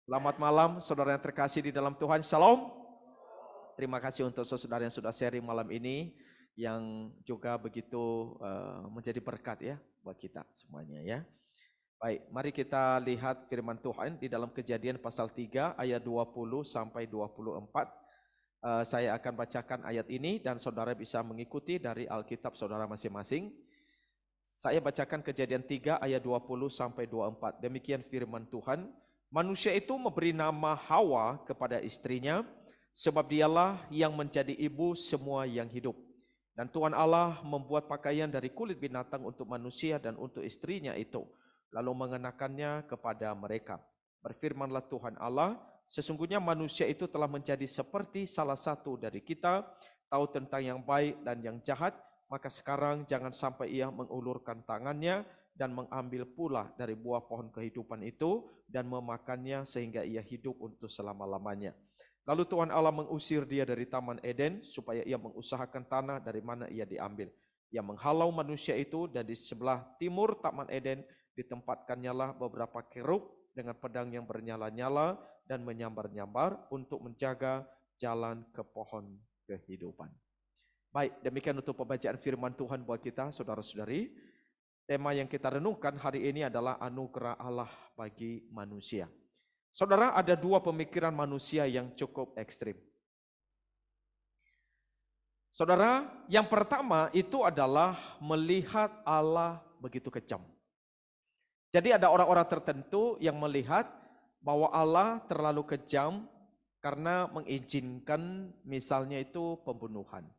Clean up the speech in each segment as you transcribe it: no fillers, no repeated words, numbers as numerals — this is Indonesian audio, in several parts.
Selamat malam saudara yang terkasih di dalam Tuhan. Shalom. Terima kasih untuk saudara yang sudah sharing malam ini yang juga begitu menjadi berkat ya buat kita semuanya ya. Baik, mari kita lihat firman Tuhan di dalam Kejadian pasal 3 ayat 20 sampai 24. Saya akan bacakan ayat ini dan saudara bisa mengikuti dari Alkitab saudara masing-masing. Saya bacakan Kejadian 3 ayat 20 sampai 24. Demikian firman Tuhan. Manusia itu memberi nama Hawa kepada istrinya, sebab dialah yang menjadi ibu semua yang hidup. Dan Tuhan Allah membuat pakaian dari kulit binatang untuk manusia dan untuk istrinya itu, lalu mengenakannya kepada mereka. Berfirmanlah Tuhan Allah, sesungguhnya manusia itu telah menjadi seperti salah satu dari kita, tahu tentang yang baik dan yang jahat, maka sekarang jangan sampai ia mengulurkan tangannya dan mengambil pula dari buah pohon kehidupan itu dan memakannya sehingga ia hidup untuk selama-lamanya. Lalu Tuhan Allah mengusir dia dari Taman Eden supaya ia mengusahakan tanah dari mana ia diambil. Ia menghalau manusia itu dan di sebelah timur Taman Eden ditempatkannya lah beberapa kerub dengan pedang yang bernyala-nyala dan menyambar-nyambar untuk menjaga jalan ke pohon kehidupan. Baik, demikian untuk pembacaan firman Tuhan buat kita saudara-saudari. Tema yang kita renungkan hari ini adalah anugerah Allah bagi manusia. Saudara, ada dua pemikiran manusia yang cukup ekstrim. Saudara, yang pertama itu adalah melihat Allah begitu kejam. Jadi ada orang-orang tertentu yang melihat bahwa Allah terlalu kejam karena mengizinkan misalnya itu pembunuhan.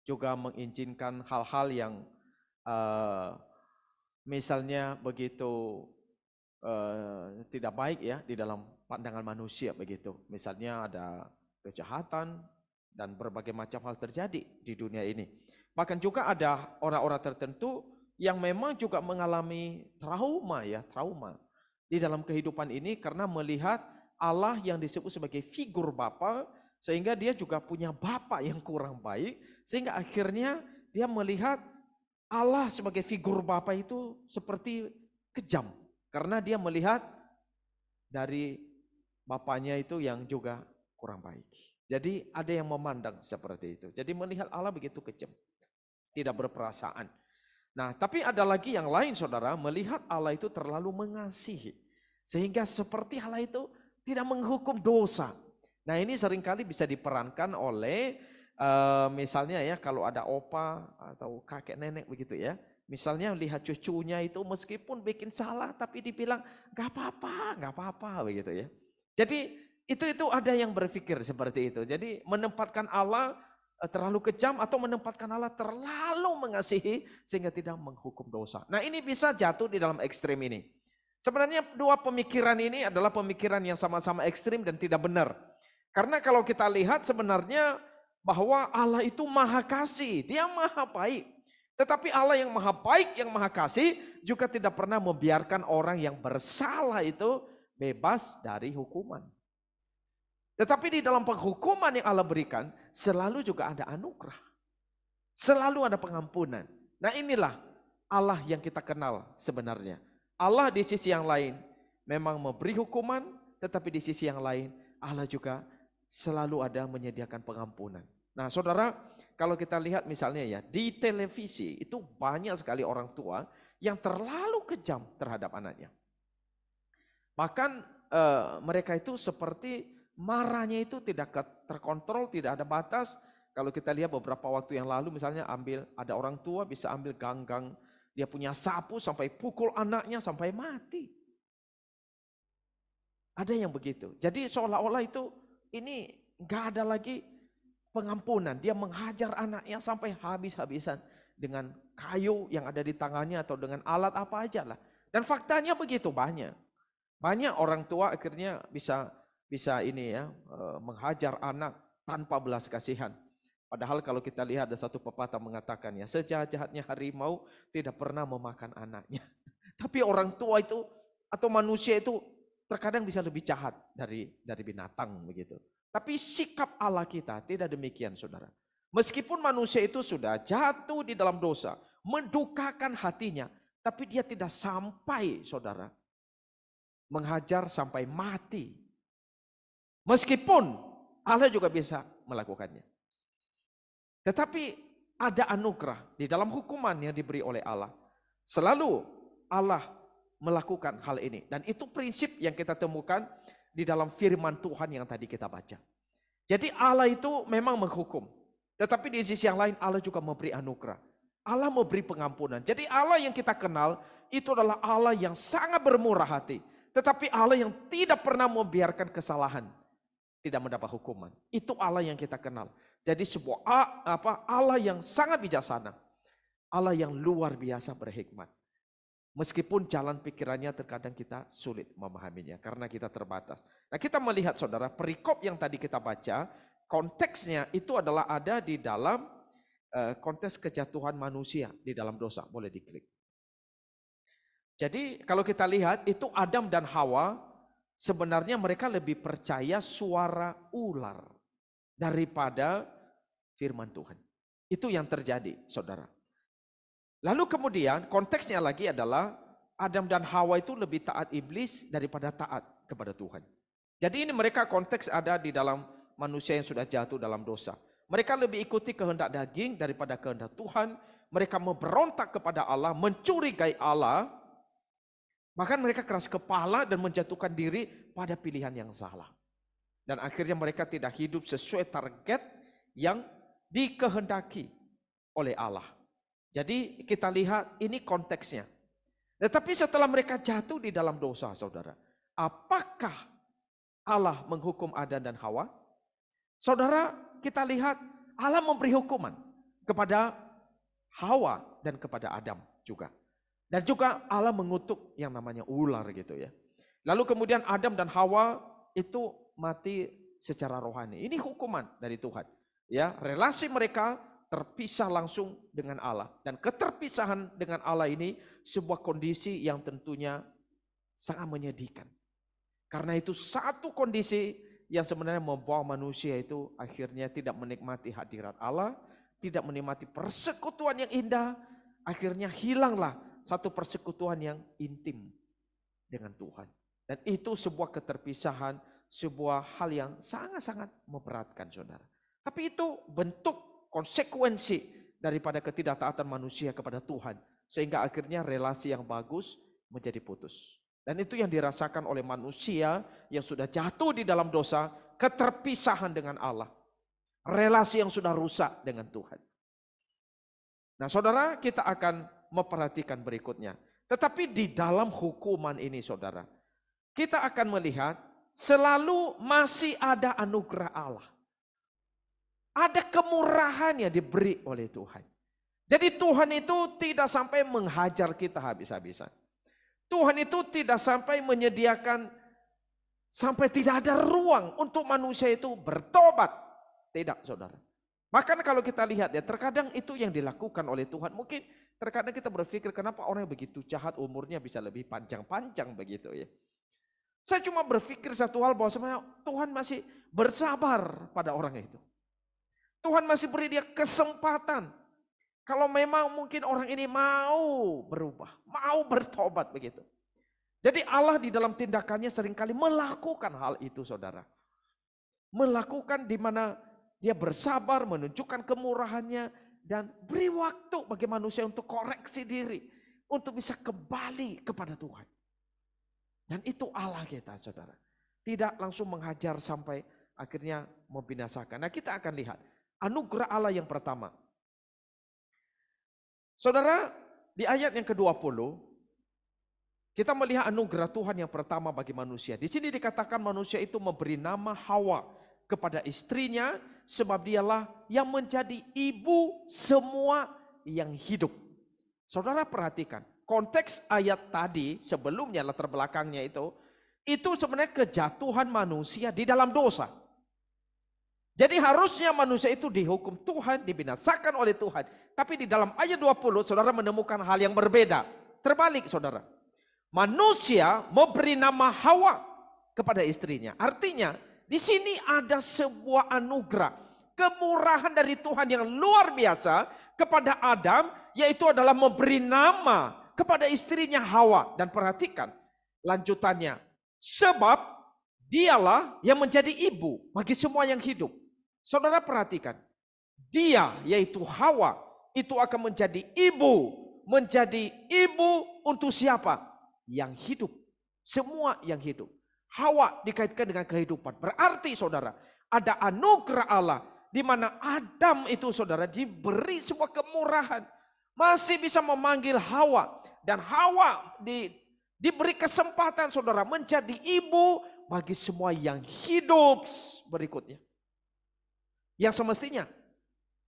Juga mengizinkan hal-hal yang misalnya begitu tidak baik ya di dalam pandangan manusia begitu. Misalnya ada kejahatan dan berbagai macam hal terjadi di dunia ini. Bahkan juga ada orang-orang tertentu yang memang juga mengalami trauma di dalam kehidupan ini karena melihat Allah yang disebut sebagai figur Bapa, sehingga dia juga punya Bapa yang kurang baik, sehingga akhirnya dia melihat Allah sebagai figur Bapa itu seperti kejam. Karena dia melihat dari bapaknya itu yang juga kurang baik. Jadi ada yang memandang seperti itu. Jadi melihat Allah begitu kejam. Tidak berperasaan. Nah, tapi ada lagi yang lain saudara, melihat Allah itu terlalu mengasihi. Sehingga seperti Allah itu tidak menghukum dosa. Nah, ini seringkali bisa diperankan oleh misalnya ya kalau ada opa atau kakek nenek begitu ya. Misalnya lihat cucunya itu meskipun bikin salah tapi dibilang gak apa-apa begitu ya. Jadi itu ada yang berpikir seperti itu. Jadi menempatkan Allah terlalu kejam atau menempatkan Allah terlalu mengasihi sehingga tidak menghukum dosa. Nah ini bisa jatuh di dalam ekstrim ini. Sebenarnya dua pemikiran ini adalah pemikiran yang sama-sama ekstrim dan tidak benar. Karena kalau kita lihat sebenarnya bahwa Allah itu maha kasih, dia maha baik. Tetapi Allah yang maha baik, yang maha kasih juga tidak pernah membiarkan orang yang bersalah itu bebas dari hukuman. Tetapi di dalam penghukuman yang Allah berikan selalu juga ada anugerah. Selalu ada pengampunan. Nah inilah Allah yang kita kenal sebenarnya. Allah di sisi yang lain memang memberi hukuman, tetapi di sisi yang lain Allah juga selalu ada menyediakan pengampunan. Nah saudara, kalau kita lihat misalnya ya, di televisi itu banyak sekali orang tua yang terlalu kejam terhadap anaknya. Bahkan mereka itu seperti marahnya itu tidak terkontrol, tidak ada batas. Kalau kita lihat beberapa waktu yang lalu misalnya ada orang tua bisa ambil ganggang, dia punya sapu sampai pukul anaknya sampai mati. Ada yang begitu. Jadi seolah-olah itu ini nggak ada lagi pengampunan. Dia menghajar anaknya sampai habis-habisan dengan kayu yang ada di tangannya atau dengan alat apa aja lah. Dan faktanya begitu banyak. Banyak orang tua akhirnya bisa ini ya menghajar anak tanpa belas kasihan. Padahal kalau kita lihat ada satu pepatah mengatakan ya, sejahat-jahatnya harimau tidak pernah memakan anaknya. Tapi orang tua itu atau manusia itu terkadang bisa lebih jahat dari binatang begitu. Tapi sikap Allah kita tidak demikian saudara. Meskipun manusia itu sudah jatuh di dalam dosa, mendukakan hatinya, tapi dia tidak sampai saudara menghajar sampai mati Meskipun Allah juga bisa melakukannya. Tetapi ada anugerah di dalam hukuman yang diberi oleh Allah. Selalu Allah melakukan hal ini. Dan itu prinsip yang kita temukan di dalam firman Tuhan yang tadi kita baca. Jadi Allah itu memang menghukum. Tetapi di sisi yang lain Allah juga memberi anugerah. Allah memberi pengampunan. Jadi Allah yang kita kenal itu adalah Allah yang sangat bermurah hati. Tetapi Allah yang tidak pernah membiarkan kesalahan tidak mendapat hukuman. Itu Allah yang kita kenal. Jadi sebuah Allah yang sangat bijaksana. Allah yang luar biasa berhikmat. Meskipun jalan pikirannya terkadang kita sulit memahaminya karena kita terbatas. Nah, kita melihat saudara, perikop yang tadi kita baca, konteksnya itu adalah ada di dalam konteks kejatuhan manusia di dalam dosa. Boleh diklik. Jadi kalau kita lihat itu Adam dan Hawa, sebenarnya mereka lebih percaya suara ular daripada firman Tuhan. Itu yang terjadi, saudara. Lalu kemudian konteksnya lagi adalah Adam dan Hawa itu lebih taat iblis daripada taat kepada Tuhan. Jadi ini mereka konteks ada di dalam manusia yang sudah jatuh dalam dosa. Mereka lebih ikuti kehendak daging daripada kehendak Tuhan. Mereka memberontak kepada Allah, mencurigai Allah. Bahkan mereka keras kepala dan menjatuhkan diri pada pilihan yang salah. Dan akhirnya mereka tidak hidup sesuai target yang dikehendaki oleh Allah. Jadi kita lihat ini konteksnya. Tetapi setelah mereka jatuh di dalam dosa, saudara, apakah Allah menghukum Adam dan Hawa? Saudara, kita lihat Allah memberi hukuman kepada Hawa dan kepada Adam juga. Dan juga Allah mengutuk yang namanya ular gitu ya. Lalu kemudian Adam dan Hawa itu mati secara rohani. Ini hukuman dari Tuhan. Ya, relasi mereka terpisah langsung dengan Allah. Dan keterpisahan dengan Allah ini sebuah kondisi yang tentunya sangat menyedihkan. Karena itu satu kondisi yang sebenarnya membawa manusia itu akhirnya tidak menikmati hadirat Allah, tidak menikmati persekutuan yang indah, akhirnya hilanglah satu persekutuan yang intim dengan Tuhan. Dan itu sebuah keterpisahan, sebuah hal yang sangat-sangat memberatkan, saudara. Tapi itu bentuk konsekuensi daripada ketidaktaatan manusia kepada Tuhan. Sehingga akhirnya relasi yang bagus menjadi putus. Dan itu yang dirasakan oleh manusia yang sudah jatuh di dalam dosa, keterpisahan dengan Allah. Relasi yang sudah rusak dengan Tuhan. Nah saudara, kita akan memperhatikan berikutnya. Tetapi di dalam hukuman ini saudara, kita akan melihat selalu masih ada anugerah Allah. Ada kemurahan yang diberi oleh Tuhan. Jadi Tuhan itu tidak sampai menghajar kita habis-habisan. Tuhan itu tidak sampai menyediakan sampai tidak ada ruang untuk manusia itu bertobat. Tidak, saudara. Bahkan kalau kita lihat ya, terkadang itu yang dilakukan oleh Tuhan. Mungkin terkadang kita berpikir kenapa orang yang begitu jahat umurnya bisa lebih panjang-panjang begitu ya. Saya cuma berpikir satu hal bahwa sebenarnya Tuhan masih bersabar pada orang itu. Tuhan masih beri dia kesempatan. Kalau memang mungkin orang ini mau berubah, mau bertobat begitu. Jadi Allah di dalam tindakannya seringkali melakukan hal itu saudara. Melakukan di mana dia bersabar, menunjukkan kemurahannya. Dan beri waktu bagi manusia untuk koreksi diri. Untuk bisa kembali kepada Tuhan. Dan itu Allah kita saudara. Tidak langsung menghajar sampai akhirnya membinasakan. Nah kita akan lihat. Anugerah Allah yang pertama. Saudara, di ayat yang ke-20, kita melihat anugerah Tuhan yang pertama bagi manusia. Di sini dikatakan manusia itu memberi nama Hawa kepada istrinya, sebab dialah yang menjadi ibu semua yang hidup. Saudara perhatikan, konteks ayat tadi sebelumnya latar belakangnya itu sebenarnya kejatuhan manusia di dalam dosa. Jadi harusnya manusia itu dihukum Tuhan, dibinasakan oleh Tuhan. Tapi di dalam ayat 20 saudara menemukan hal yang berbeda. Terbalik saudara. Manusia memberi nama Hawa kepada istrinya. Artinya di sini ada sebuah anugerah. Kemurahan dari Tuhan yang luar biasa kepada Adam. Yaitu adalah memberi nama kepada istrinya Hawa. Dan perhatikan lanjutannya. Sebab Dialah yang menjadi ibu bagi semua yang hidup. Saudara perhatikan, dia yaitu Hawa itu akan menjadi ibu. Menjadi ibu untuk siapa? Yang hidup. Semua yang hidup. Hawa dikaitkan dengan kehidupan. Berarti saudara, ada anugerah Allah di mana Adam itu saudara diberi sebuah kemurahan. Masih bisa memanggil Hawa. Dan Hawa diberi kesempatan saudara menjadi ibu bagi semua yang hidup berikutnya. Yang semestinya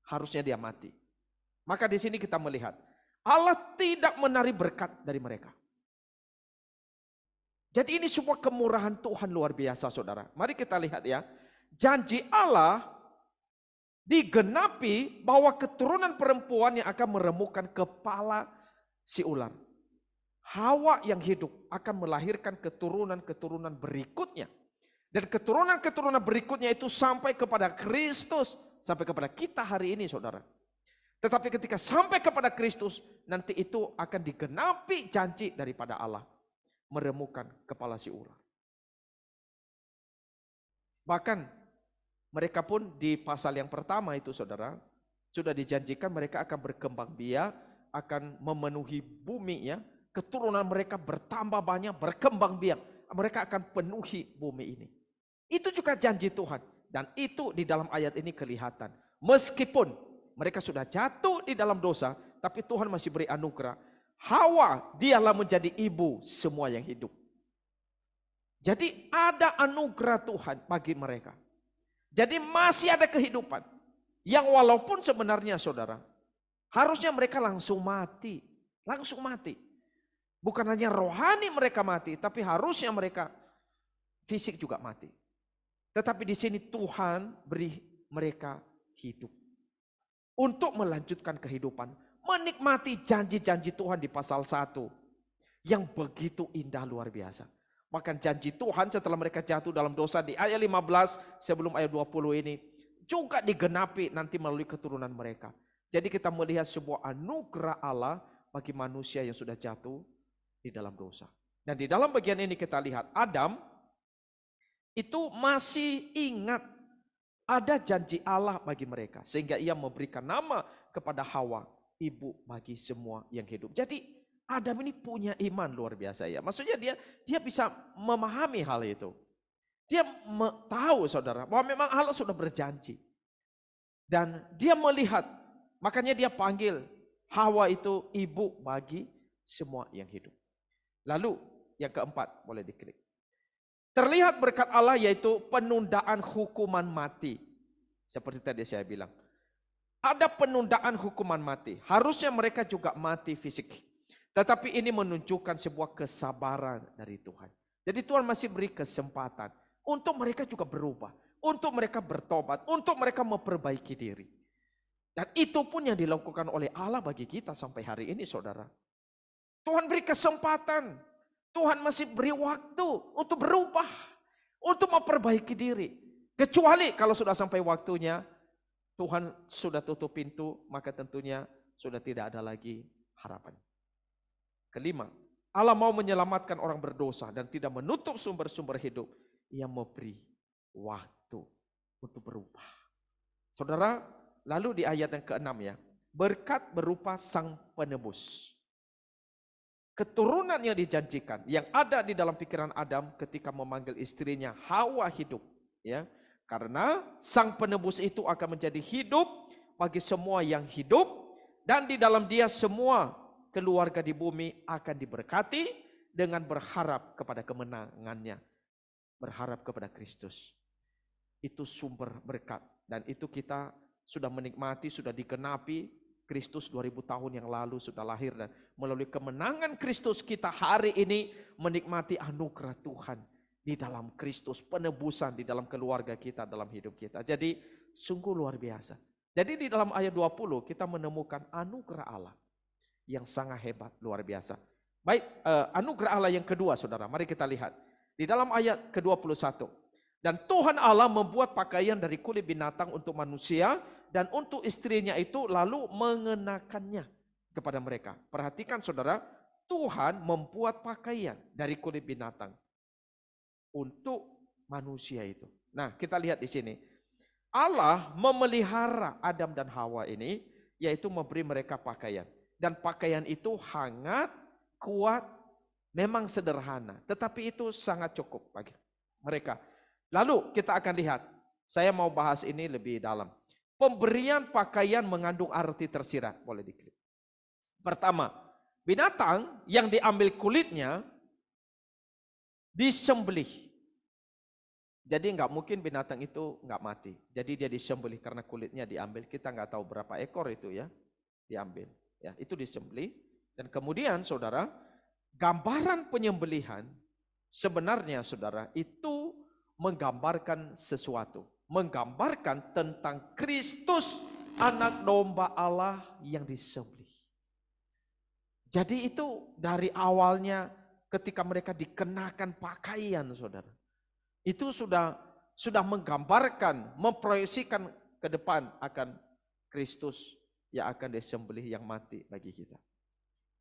harusnya dia mati. Maka di sini kita melihat Allah tidak menarik berkat dari mereka. Jadi ini sebuah kemurahan Tuhan luar biasa saudara. Mari kita lihat ya. Janji Allah digenapi bahwa keturunan perempuan yang akan meremukkan kepala si ular. Hawa yang hidup akan melahirkan keturunan-keturunan berikutnya. Dan keturunan-keturunan berikutnya itu sampai kepada Kristus. Sampai kepada kita hari ini saudara. Tetapi ketika sampai kepada Kristus, nanti itu akan digenapi janji daripada Allah. Meremukkan kepala si ular. Bahkan mereka pun di pasal yang pertama itu saudara, sudah dijanjikan mereka akan berkembang biak, akan memenuhi bumi ya. Keturunan mereka bertambah banyak, berkembang biak. Mereka akan penuhi bumi ini. Itu juga janji Tuhan. Dan itu di dalam ayat ini kelihatan. Meskipun mereka sudah jatuh di dalam dosa, tapi Tuhan masih beri anugerah. Hawa dialah menjadi ibu semua yang hidup. Jadi ada anugerah Tuhan bagi mereka. Jadi masih ada kehidupan. Yang walaupun sebenarnya saudara, harusnya mereka langsung mati. Langsung mati. Bukan hanya rohani mereka mati, tapi harusnya mereka fisik juga mati. Tetapi di sini Tuhan beri mereka hidup. Untuk melanjutkan kehidupan. Menikmati janji-janji Tuhan di pasal 1. Yang begitu indah luar biasa. Bahkan janji Tuhan setelah mereka jatuh dalam dosa di ayat 15 sebelum ayat 20 ini. Juga digenapi nanti melalui keturunan mereka. Jadi kita melihat sebuah anugerah Allah bagi manusia yang sudah jatuh di dalam dosa. Dan di dalam bagian ini kita lihat Adam itu masih ingat ada janji Allah bagi mereka. Sehingga ia memberikan nama kepada Hawa, ibu bagi semua yang hidup. Jadi Adam ini punya iman luar biasa ya. Maksudnya dia bisa memahami hal itu. Dia tahu saudara bahwa memang Allah sudah berjanji. Dan dia melihat, makanya dia panggil Hawa itu ibu bagi semua yang hidup. Lalu yang keempat boleh diklik. Terlihat berkat Allah yaitu penundaan hukuman mati. Seperti tadi saya bilang. Ada penundaan hukuman mati. Harusnya mereka juga mati fisik. Tetapi ini menunjukkan sebuah kesabaran dari Tuhan. Jadi Tuhan masih beri kesempatan. Untuk mereka juga berubah. Untuk mereka bertobat. Untuk mereka memperbaiki diri. Dan itu pun yang dilakukan oleh Allah bagi kita sampai hari ini saudara. Tuhan beri kesempatan. Tuhan masih beri waktu untuk berubah, untuk memperbaiki diri. Kecuali kalau sudah sampai waktunya, Tuhan sudah tutup pintu, maka tentunya sudah tidak ada lagi harapan. Kelima, Allah mau menyelamatkan orang berdosa dan tidak menutup sumber-sumber hidup. Ia memberi waktu untuk berubah. Saudara, lalu di ayat yang ke-6 ya, berkat berupa sang penebus. Keturunan yang dijanjikan yang ada di dalam pikiran Adam ketika memanggil istrinya Hawa hidup ya, karena sang penebus itu akan menjadi hidup bagi semua yang hidup dan di dalam dia semua keluarga di bumi akan diberkati dengan berharap kepada kemenangannya, berharap kepada Kristus. Itu sumber berkat dan itu kita sudah menikmati, sudah digenapi. Kristus 2000 tahun yang lalu sudah lahir dan melalui kemenangan Kristus kita hari ini menikmati anugerah Tuhan di dalam Kristus, penebusan di dalam keluarga kita, dalam hidup kita. Jadi sungguh luar biasa. Jadi di dalam ayat 20 kita menemukan anugerah Allah yang sangat hebat, luar biasa. Baik, anugerah Allah yang kedua saudara, mari kita lihat. Di dalam ayat ke-21. Dan Tuhan Allah membuat pakaian dari kulit binatang untuk manusia dan untuk istrinya itu lalu mengenakannya kepada mereka. Perhatikan saudara, Tuhan membuat pakaian dari kulit binatang untuk manusia itu. Nah, kita lihat di sini. Allah memelihara Adam dan Hawa ini, yaitu memberi mereka pakaian. Dan pakaian itu hangat, kuat, memang sederhana. Tetapi itu sangat cukup bagi mereka. Lalu kita akan lihat, saya mau bahas ini lebih dalam. Pemberian pakaian mengandung arti tersirat. Boleh diklik. Pertama, binatang yang diambil kulitnya disembelih. Jadi nggak mungkin binatang itu nggak mati. Jadi dia disembelih karena kulitnya diambil. Kita nggak tahu berapa ekor itu ya diambil. Ya itu disembelih. Dan kemudian saudara, gambaran penyembelihan sebenarnya saudara itu menggambarkan sesuatu. Menggambarkan tentang Kristus, anak domba Allah yang disembelih. Jadi itu dari awalnya ketika mereka dikenakan pakaian saudara. Itu sudah menggambarkan, memproyeksikan ke depan akan Kristus yang akan disembelih yang mati bagi kita.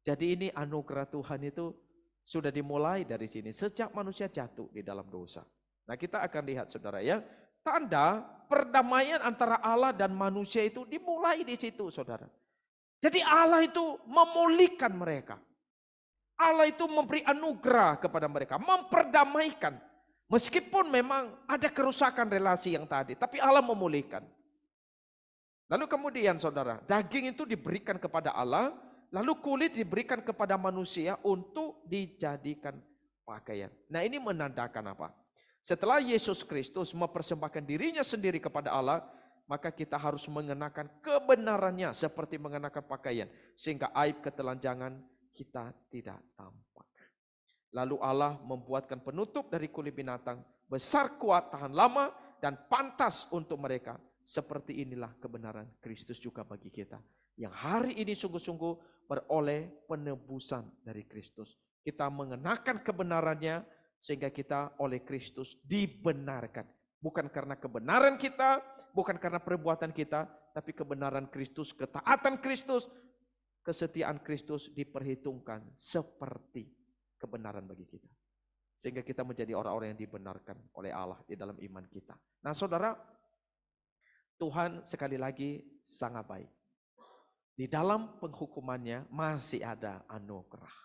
Jadi ini anugerah Tuhan itu sudah dimulai dari sini sejak manusia jatuh di dalam dosa. Nah, kita akan lihat saudara ya, tanda perdamaian antara Allah dan manusia itu dimulai di situ saudara. Jadi Allah itu memulihkan mereka. Allah itu memberi anugerah kepada mereka, memperdamaikan. Meskipun memang ada kerusakan relasi yang tadi, tapi Allah memulihkan. Lalu kemudian saudara, daging itu diberikan kepada Allah, lalu kulit diberikan kepada manusia untuk dijadikan pakaian. Nah ini menandakan apa? Setelah Yesus Kristus mempersembahkan dirinya sendiri kepada Allah, maka kita harus mengenakan kebenarannya seperti mengenakan pakaian. Sehingga aib ketelanjangan kita tidak tampak. Lalu Allah membuatkan penutup dari kulit binatang, besar, kuat, tahan lama, dan pantas untuk mereka. Seperti inilah kebenaran Kristus juga bagi kita. Yang hari ini sungguh-sungguh beroleh penebusan dari Kristus. Kita mengenakan kebenarannya sehingga kita oleh Kristus dibenarkan. Bukan karena kebenaran kita, bukan karena perbuatan kita, tapi kebenaran Kristus, ketaatan Kristus, kesetiaan Kristus diperhitungkan seperti kebenaran bagi kita. Sehingga kita menjadi orang-orang yang dibenarkan oleh Allah di dalam iman kita. Nah saudara, Tuhan sekali lagi sangat baik. Di dalam penghukumannya masih ada anugerah.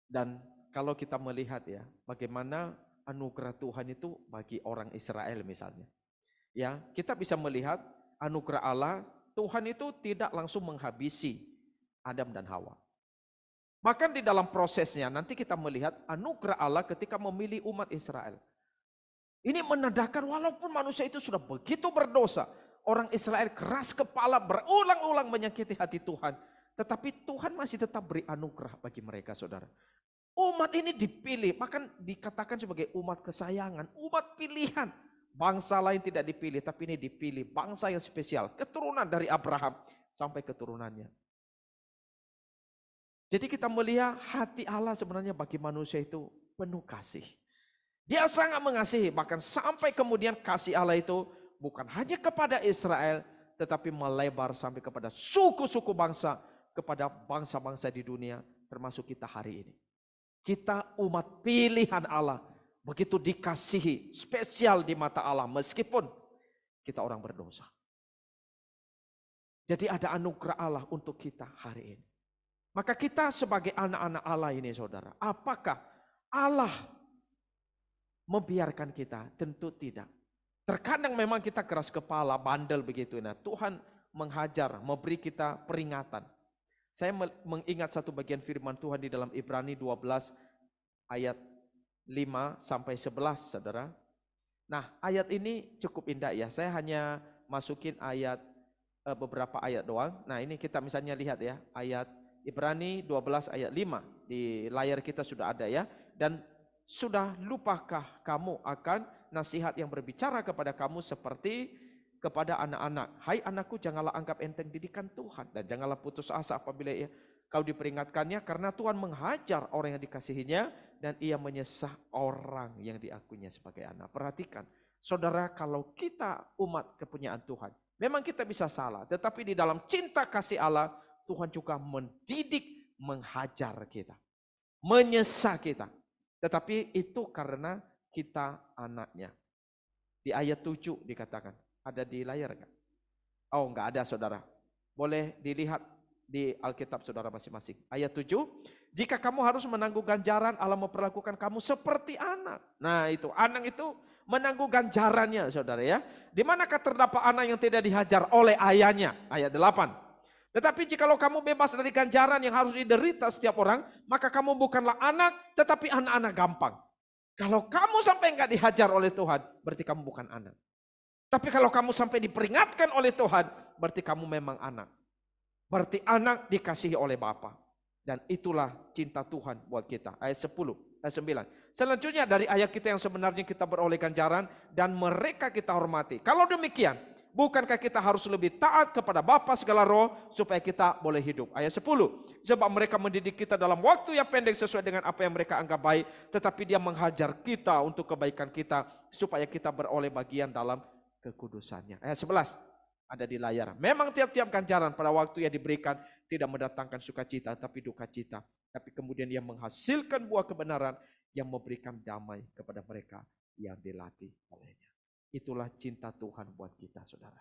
Dan kalau kita melihat ya, bagaimana anugerah Tuhan itu bagi orang Israel misalnya. Ya, kita bisa melihat anugerah Allah, Tuhan itu tidak langsung menghabisi Adam dan Hawa. Bahkan di dalam prosesnya nanti kita melihat anugerah Allah ketika memilih umat Israel. Ini menandakan walaupun manusia itu sudah begitu berdosa, orang Israel keras kepala berulang-ulang menyakiti hati Tuhan, tetapi Tuhan masih tetap beri anugerah bagi mereka saudara. Umat ini dipilih, bahkan dikatakan sebagai umat kesayangan, umat pilihan. Bangsa lain tidak dipilih, tapi ini dipilih, bangsa yang spesial, keturunan dari Abraham sampai keturunannya. Jadi kita melihat hati Allah sebenarnya bagi manusia itu penuh kasih. Dia sangat mengasihi, bahkan sampai kemudian kasih Allah itu bukan hanya kepada Israel, tetapi melebar sampai kepada suku-suku bangsa, kepada bangsa-bangsa di dunia, termasuk kita hari ini. Kita umat pilihan Allah, begitu dikasihi, spesial di mata Allah, meskipun kita orang berdosa. Jadi ada anugerah Allah untuk kita hari ini. Maka kita sebagai anak-anak Allah ini saudara, apakah Allah membiarkan kita? Tentu tidak. Terkadang memang kita keras kepala, bandel begitu. Nah, Tuhan menghajar, memberi kita peringatan. Saya mengingat satu bagian firman Tuhan di dalam Ibrani 12 ayat 5 sampai 11 saudara. Nah ayat ini cukup indah ya, saya hanya masukin ayat beberapa ayat doang. Nah ini kita misalnya lihat ya, ayat Ibrani 12 ayat 5 di layar kita sudah ada ya. Dan sudah lupakah kamu akan nasihat yang berbicara kepada kamu seperti kepada anak-anak. Hai anakku, janganlah anggap enteng didikan Tuhan dan janganlah putus asa apabila kau diperingatkannya, karena Tuhan menghajar orang yang dikasihinya dan ia menyesah orang yang diakuinya sebagai anak. Perhatikan saudara, kalau kita umat kepunyaan Tuhan, memang kita bisa salah, tetapi di dalam cinta kasih Allah, Tuhan juga mendidik, menghajar kita, menyesah kita. Tetapi itu karena kita anaknya. Di ayat 7 dikatakan. Ada di layar kan? Oh, enggak ada saudara. Boleh dilihat di Alkitab saudara masing-masing. Ayat 7, jika kamu harus menanggung ganjaran, Allah memperlakukan kamu seperti anak. Nah itu, anak itu menanggung ganjarannya saudara ya. Di manakah terdapat anak yang tidak dihajar oleh ayahnya? Ayat 8. Tetapi jikalau kamu bebas dari ganjaran yang harus diderita setiap orang, maka kamu bukanlah anak, tetapi anak-anak gampang. Kalau kamu sampai enggak dihajar oleh Tuhan, berarti kamu bukan anak. Tapi kalau kamu sampai diperingatkan oleh Tuhan, berarti kamu memang anak. Berarti anak dikasihi oleh Bapa. Dan itulah cinta Tuhan buat kita. Ayat 10, ayat 9. Selanjutnya dari ayat kita yang sebenarnya kita beroleh ganjaran dan mereka kita hormati. Kalau demikian, bukankah kita harus lebih taat kepada Bapa segala roh supaya kita boleh hidup? Ayat 10. Sebab mereka mendidik kita dalam waktu yang pendek sesuai dengan apa yang mereka anggap baik, tetapi Dia menghajar kita untuk kebaikan kita supaya kita beroleh bagian dalam kekudusannya. Ayat 11 ada di layar. Memang tiap-tiap ganjaran pada waktu yang diberikan tidak mendatangkan sukacita tapi duka cita. Tapi kemudian Ia menghasilkan buah kebenaran yang memberikan damai kepada mereka yang dilatih olehnya. Itulah cinta Tuhan buat kita saudara.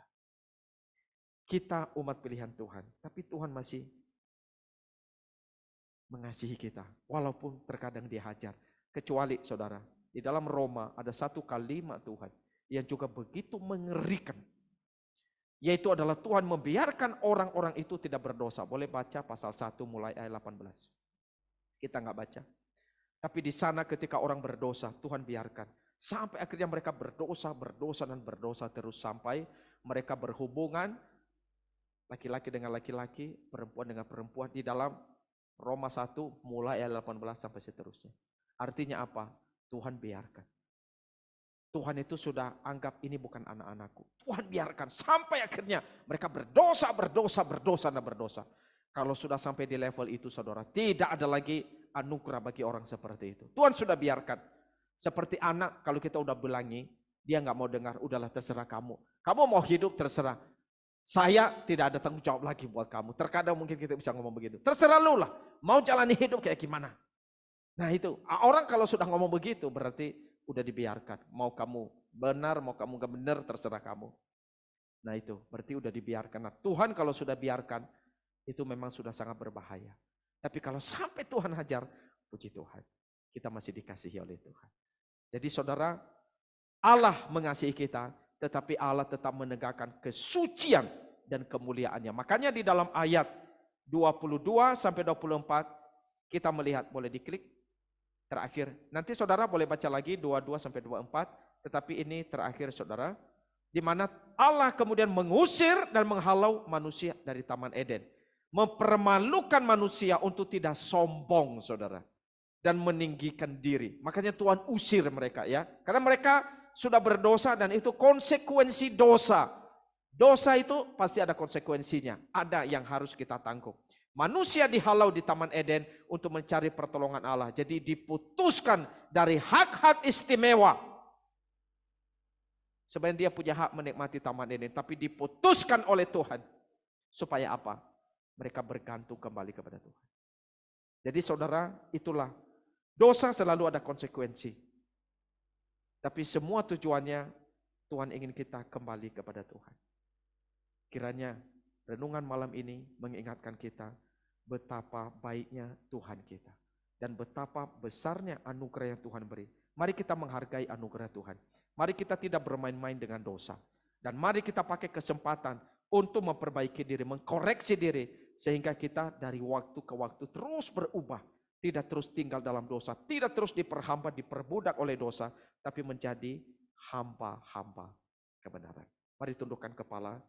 Kita umat pilihan Tuhan, tapi Tuhan masih mengasihi kita. Walaupun terkadang dihajar. Kecuali saudara, di dalam Roma ada satu kalimat Tuhan yang juga begitu mengerikan. Yaitu adalah Tuhan membiarkan orang-orang itu tidak berdosa. Boleh baca pasal 1 mulai ayat 18. Kita nggak baca. Tapi di sana ketika orang berdosa, Tuhan biarkan. Sampai akhirnya mereka berdosa dan berdosa terus. Sampai mereka berhubungan laki-laki dengan laki-laki, perempuan dengan perempuan. Di dalam Roma 1 mulai ayat 18 sampai seterusnya. Artinya apa? Tuhan biarkan. Tuhan itu sudah anggap ini bukan anak-anakku. Tuhan biarkan sampai akhirnya mereka berdosa. Kalau sudah sampai di level itu saudara, tidak ada lagi anugerah bagi orang seperti itu. Tuhan sudah biarkan. Seperti anak kalau kita udah bilangi, dia nggak mau dengar, udahlah terserah kamu. Kamu mau hidup terserah. Saya tidak ada tanggung jawab lagi buat kamu. Terkadang mungkin kita bisa ngomong begitu. Terserah lu lah, mau jalani hidup kayak gimana. Nah itu, orang kalau sudah ngomong begitu berarti udah dibiarkan. Mau kamu benar, mau kamu gak benar, terserah kamu. Nah itu, berarti udah dibiarkan. Nah Tuhan kalau sudah biarkan, itu memang sudah sangat berbahaya. Tapi kalau sampai Tuhan hajar, puji Tuhan, kita masih dikasihi oleh Tuhan. Jadi saudara, Allah mengasihi kita, tetapi Allah tetap menegakkan kesucian dan kemuliaannya. Makanya di dalam ayat 22 sampai 24, kita melihat, boleh diklik, terakhir. Nanti saudara boleh baca lagi 22 sampai 24, tetapi ini terakhir saudara, di mana Allah kemudian mengusir dan menghalau manusia dari Taman Eden. Mempermalukan manusia untuk tidak sombong saudara. Dan meninggikan diri. Makanya Tuhan usir mereka ya. Karena mereka sudah berdosa dan itu konsekuensi dosa. Dosa itu pasti ada konsekuensinya. Ada yang harus kita tanggung. Manusia dihalau di Taman Eden untuk mencari pertolongan Allah. Jadi diputuskan dari hak-hak istimewa. Sebenarnya dia punya hak menikmati Taman Eden. Tapi diputuskan oleh Tuhan. Supaya apa? Mereka bergantung kembali kepada Tuhan. Jadi saudara, itulah. Dosa selalu ada konsekuensi. Tapi semua tujuannya Tuhan ingin kita kembali kepada Tuhan. Kiranya renungan malam ini mengingatkan kita betapa baiknya Tuhan kita. Dan betapa besarnya anugerah yang Tuhan beri. Mari kita menghargai anugerah Tuhan. Mari kita tidak bermain-main dengan dosa. Dan mari kita pakai kesempatan untuk memperbaiki diri, mengkoreksi diri. Sehingga kita dari waktu ke waktu terus berubah. Tidak terus tinggal dalam dosa. Tidak terus diperhambat, diperbudak oleh dosa. Tapi menjadi hamba-hamba kebenaran. Mari tundukkan kepala.